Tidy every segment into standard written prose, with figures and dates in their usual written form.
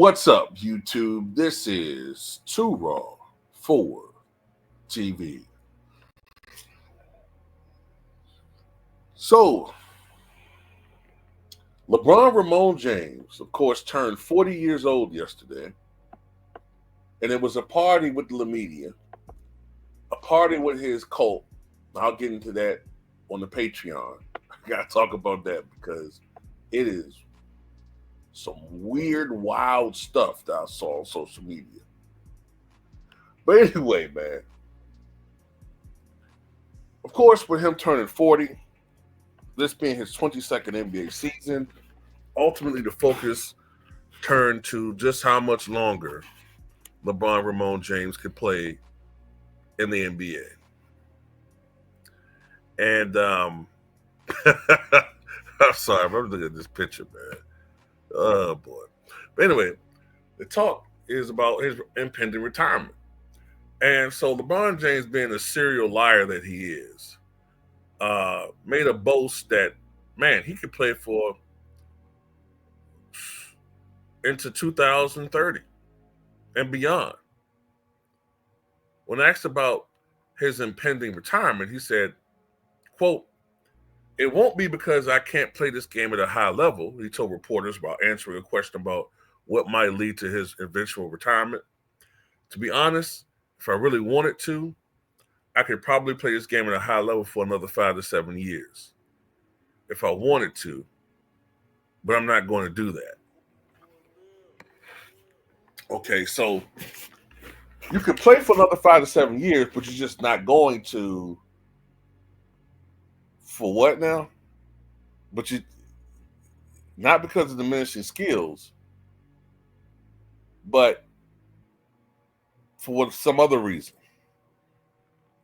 What's up, YouTube? This is Too Raw for TV. So, LeBron Ramon James, of course, turned 40 years old yesterday, and it was a party with the media, a party with his cult. I'll get into that on the Patreon. I gotta talk about that because it is some weird, wild stuff that I saw on social media. But anyway, man, of course, with him turning 40, this being his 22nd NBA season, ultimately the focus turned to just how much longer LeBron Ramon James could play in the NBA. And I'm sorry, I'm looking at this picture, man. Oh boy. But anyway, the talk is about his impending retirement. And so LeBron James, being a serial liar that he is, made a boast that, man, he could play for into 2030 and beyond. When asked about his impending retirement, he said, quote, "It won't be because I can't play this game at a high level," he told reporters about answering a question about what might lead to his eventual retirement. "To be honest, if I really wanted to, I could probably play this game at a high level for another 5 to 7 years. If I wanted to, but I'm not going to do that." Okay, so you could play for another 5 to 7 years, but you're just not going to. For what now? But you, not because of diminishing skills, but for some other reason.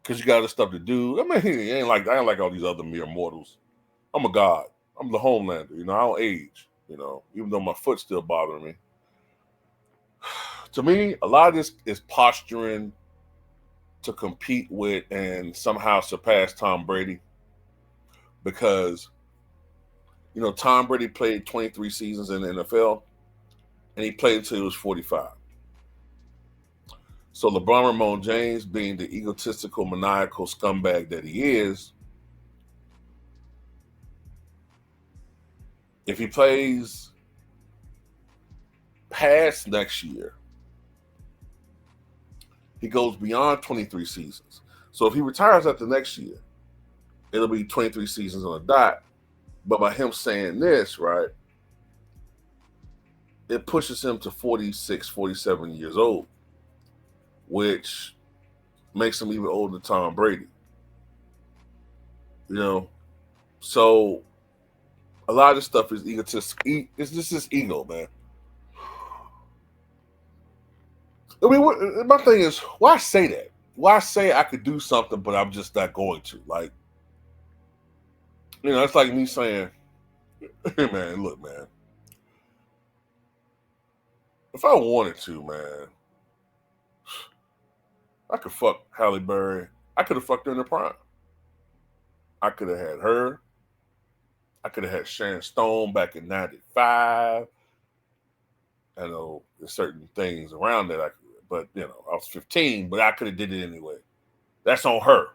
Because you got other stuff to do. I mean, I ain't like all these other mere mortals. I'm a god. I'm the Homelander. I don't age. Even though my foot's still bothering me. To me, a lot of this is posturing to compete with and somehow surpass Tom Brady. Because, Tom Brady played 23 seasons in the NFL, and he played until he was 45. So LeBron Ramon James, being the egotistical, maniacal scumbag that he is, if he plays past next year, he goes beyond 23 seasons. So if he retires after next year, it'll be 23 seasons on a dot. But by him saying this, right, it pushes him to 46, 47 years old, which makes him even older than Tom Brady. So a lot of this stuff is egotistical. This is ego, man. I mean, my thing is, why say that? Why say I could do something, but I'm just not going to? Like, it's like me saying, "Hey, man, look, man. If I wanted to, man, I could fuck Halle Berry. I could have fucked her in the prime. I could have had her. I could have had Sharon Stone back in '95. I know there's certain things around that but I was 15, but I could have did it anyway. That's on her.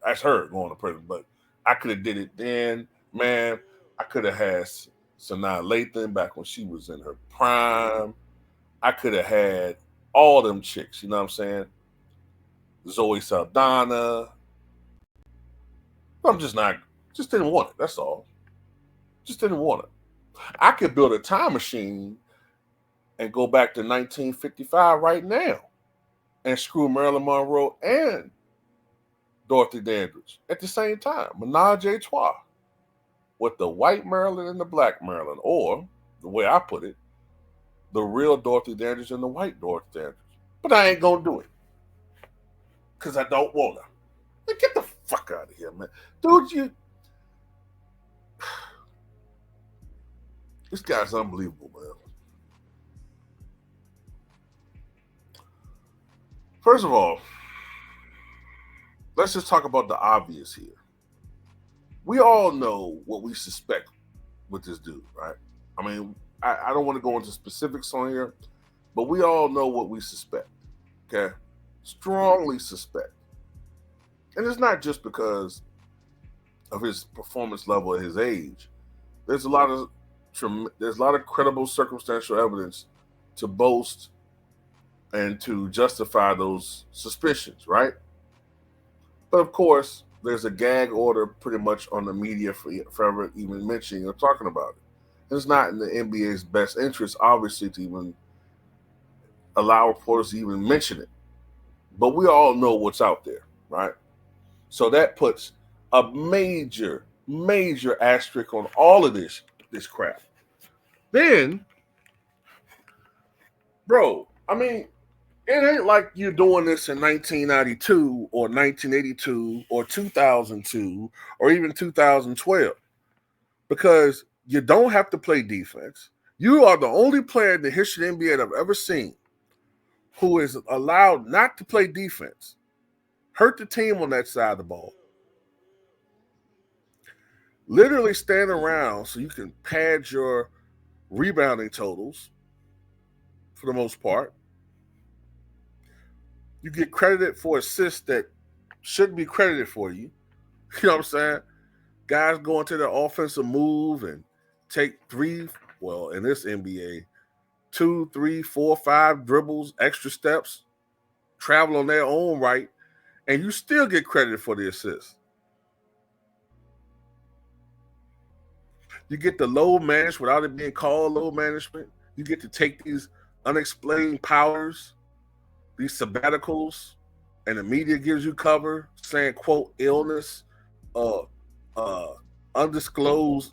That's her going to prison. But I could have did it then, man. I could have had Sanaa Lathan back when she was in her prime. I could have had all them chicks. You know what I'm saying? Zoe Saldana. I'm just didn't want it. That's all. Just didn't want it. I could build a time machine and go back to 1955 right now and screw Marilyn Monroe and Dorothy Dandridge at the same time. Menage a trois. With the white Marilyn and the black Marilyn. Or, the way I put it, the real Dorothy Dandridge and the white Dorothy Dandridge. But I ain't going to do it. Because I don't want to. Get the fuck out of here, man. Dude, this guy's unbelievable, man. First of all, let's just talk about the obvious here. We all know what we suspect with this dude, right? I mean, I don't want to go into specifics on here, but we all know what we suspect. Okay, strongly suspect, and it's not just because of his performance level at his age. There's a lot of credible circumstantial evidence to boast and to justify those suspicions, right? But of course, there's a gag order pretty much on the media for ever even mentioning or talking about it. And it's not in the NBA's best interest, obviously, to even allow reporters to even mention it. But we all know what's out there, right? So that puts a major, major asterisk on all of this crap. Then, bro, I mean, it ain't like you're doing this in 1992 or 1982 or 2002 or even 2012 because you don't have to play defense. You are the only player in the history of the NBA that I've ever seen who is allowed not to play defense, hurt the team on that side of the ball, literally stand around so you can pad your rebounding totals for the most part. You get credited for assists that shouldn't be credited for you. You know what I'm saying? Guys go into their offensive move and take in this NBA, 2, 3, 4, 5 dribbles, extra steps, travel on their own right, and you still get credited for the assist. You get the load management without it being called load management. You get to take these unexplained powers, these sabbaticals, and the media gives you cover saying, quote, illness, undisclosed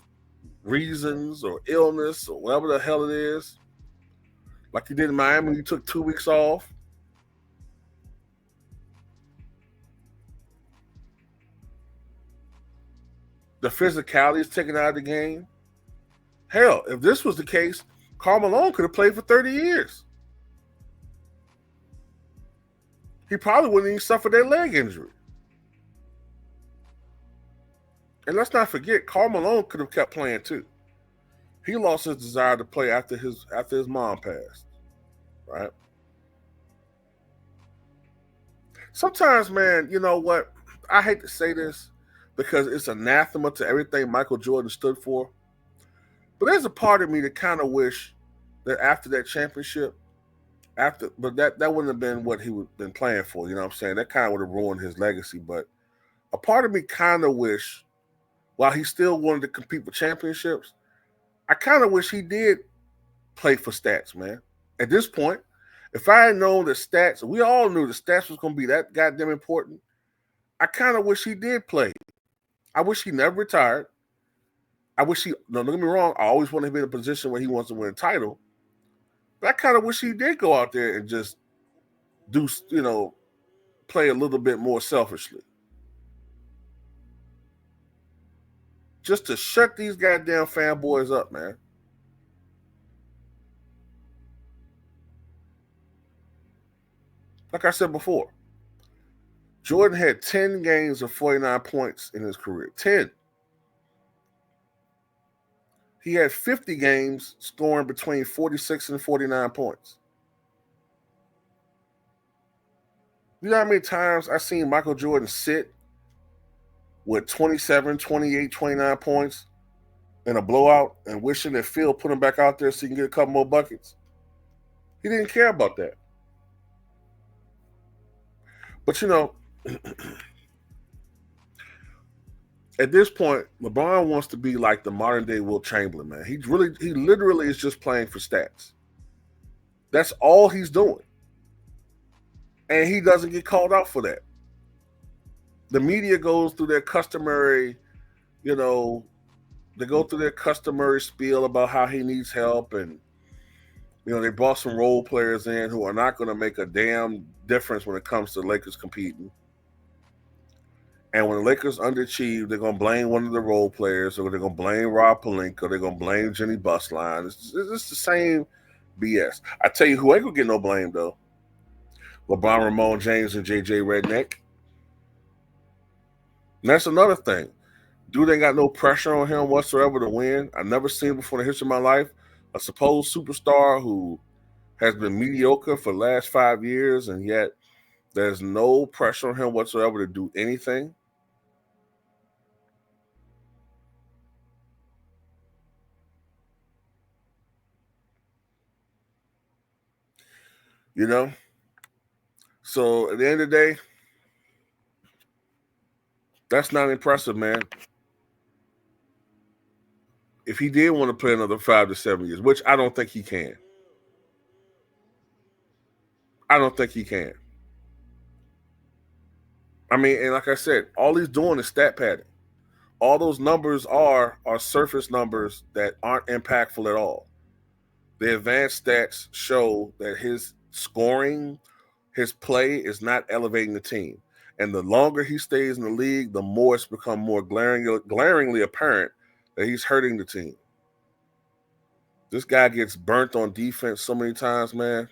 reasons or illness or whatever the hell it is. Like you did in Miami, you took 2 weeks off. The physicality is taken out of the game. Hell, if this was the case, Karl Malone could have played for 30 years. He probably wouldn't even suffer that leg injury. And let's not forget, Karl Malone could have kept playing too. He lost his desire to play after his mom passed, right? Sometimes, man, you know what? I hate to say this because it's anathema to everything Michael Jordan stood for. But there's a part of me that kind of wish that after that championship, but that wouldn't have been what he would have been playing for. You know what I'm saying? That kind of would have ruined his legacy. But a part of me kind of wish, while he still wanted to compete for championships, I kind of wish he did play for stats, man. At this point, if I had known the stats, we all knew the stats was going to be that goddamn important. I kind of wish he did play. I wish he never retired. I wish don't get me wrong, I always want to be in a position where he wants to win a title. But I kind of wish he did go out there and just do, play a little bit more selfishly. Just to shut these goddamn fanboys up, man. Like I said before, Jordan had 10 games of 49 points in his career. 10. He had 50 games scoring between 46 and 49 points. You know how many times I've seen Michael Jordan sit with 27, 28, 29 points in a blowout and wishing that Phil put him back out there so he can get a couple more buckets? He didn't care about that. But, at this point, LeBron wants to be like the modern day Wilt Chamberlain, man. He literally is just playing for stats. That's all he's doing. And he doesn't get called out for that. The media goes through their customary, they go through their customary spiel about how he needs help. And, they brought some role players in who are not going to make a damn difference when it comes to the Lakers competing. And when the Lakers underachieve, they're going to blame one of the role players, or they're going to blame Rob Pelinka, they're going to blame Jenny Busline. It's the same BS. I tell you who ain't going to get no blame, though. LeBron, Ramon James, and JJ Redick. And that's another thing. Dude ain't got no pressure on him whatsoever to win. I've never seen before in the history of my life a supposed superstar who has been mediocre for the last 5 years, and yet there's no pressure on him whatsoever to do anything. You know? So at the end of the day, that's not impressive, man. If he did want to play another 5 to 7 years, which I don't think he can. I don't think he can. I mean, and like I said, all he's doing is stat padding. All those numbers are surface numbers that aren't impactful at all. The advanced stats show that his scoring, his play is not elevating the team. And the longer he stays in the league, the more it's become more glaringly apparent that he's hurting the team. This guy gets burnt on defense so many times, man.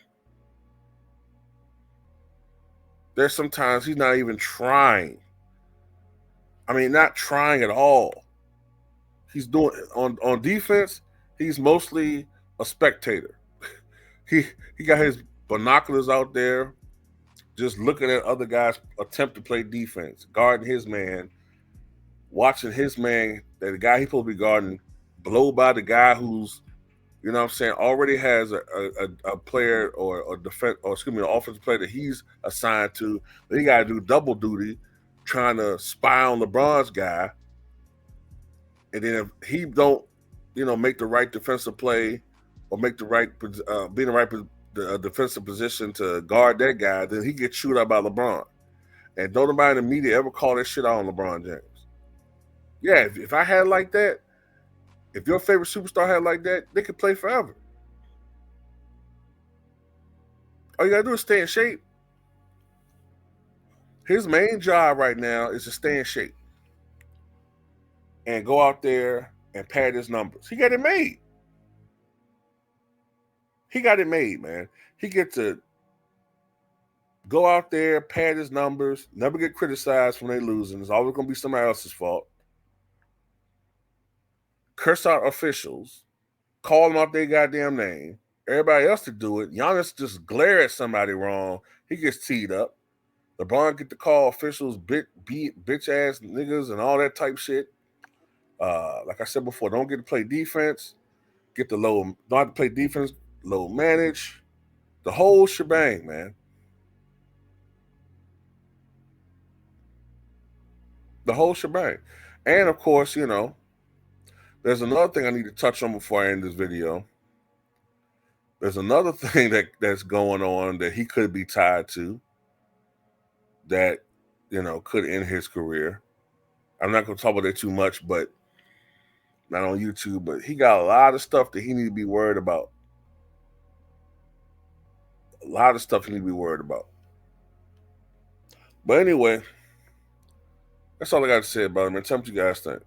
There's sometimes he's not even trying. I mean, not trying at all. He's doing on defense. He's mostly a spectator. He he got his binoculars out there, just looking at other guys attempt to play defense, guarding his man, watching his man, that the guy he's supposed to be guarding, blow by the guy who's, you know what I'm saying, already has a player or defense, or excuse me, an offensive player that he's assigned to. Then he got to do double duty, trying to spy on LeBron's guy. And then if he don't, make the right defensive play or make the right, be in the right defensive position to guard that guy, then he gets chewed out by LeBron. And don't nobody in the media ever call that shit out on LeBron James. Yeah, if I had like that, if your favorite superstar had like that, they could play forever. All you gotta do is stay in shape. His main job right now is to stay in shape and go out there and pad his numbers. He got it made. He got it made, man. He gets to go out there, pad his numbers, never get criticized when they losing. It's always gonna be somebody else's fault. Curse out officials, call them out their goddamn name. Everybody else to do it. Giannis just glare at somebody wrong. He gets teed up. LeBron get to call officials bitch ass niggas and all that type shit. Like I said before, don't get to play defense. Don't have to play defense, low manage. The whole shebang, man. The whole shebang. And of course, there's another thing I need to touch on before I end this video. There's another thing that's going on that he could be tied to that, could end his career. I'm not going to talk about it too much, but not on YouTube, but he got a lot of stuff that he need to be worried about. A lot of stuff he need to be worried about. But anyway, that's all I got to say about him. And tell me what you guys think.